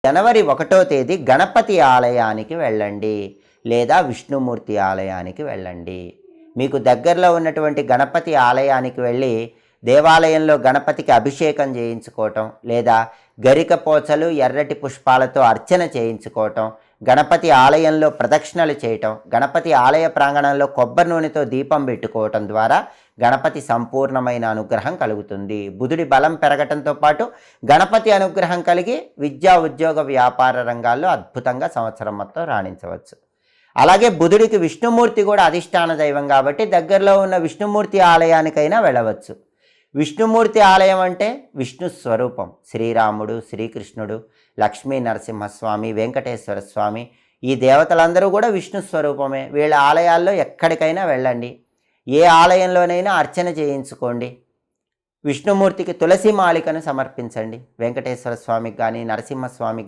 జనవరి 1వ తేదీ గణపతి ఆలయానికి వెళ్ళండి, లేదా విష్ణుమూర్తి ఆలయానికి వెళ్ళండి. మీకు దగ్గరలో ఉన్నటువంటి గణపతి ఆలయానికి వెళ్ళి దేవాలయంలో గణపతికి అభిషేకం చేయించుకోవటం, లేదా గరిక పోచలు ఎర్రటి పుష్పాలతో అర్చన చేయించుకోవటం, గణపతి ఆలయంలో ప్రదక్షిణలు చేయటం, గణపతి ఆలయ ప్రాంగణంలో కొబ్బరి నూనెతో దీపం పెట్టుకోవటం ద్వారా గణపతి సంపూర్ణమైన అనుగ్రహం కలుగుతుంది. బుధుడి బలం పెరగటంతో పాటు గణపతి అనుగ్రహం కలిగి విద్యా ఉద్యోగ వ్యాపార రంగాల్లో అద్భుతంగా సంవత్సరం మొత్తం రాణించవచ్చు. అలాగే బుధుడికి విష్ణుమూర్తి కూడా అధిష్టాన దైవం కాబట్టి దగ్గరలో ఉన్న విష్ణుమూర్తి ఆలయానికైనా వెళ్ళవచ్చు. విష్ణుమూర్తి ఆలయం అంటే విష్ణు స్వరూపం. శ్రీరాముడు, శ్రీకృష్ణుడు, లక్ష్మీ నరసింహస్వామి, వెంకటేశ్వర స్వామి, ఈ దేవతలందరూ కూడా విష్ణు స్వరూపమే. వీళ్ళ ఆలయాల్లో ఎక్కడికైనా వెళ్ళండి, ఏ ఆలయంలోనైనా అర్చన చేయించుకోండి. విష్ణుమూర్తికి తులసి మాలికను సమర్పించండి. వెంకటేశ్వర స్వామికి కానీ, నరసింహస్వామికి కానీ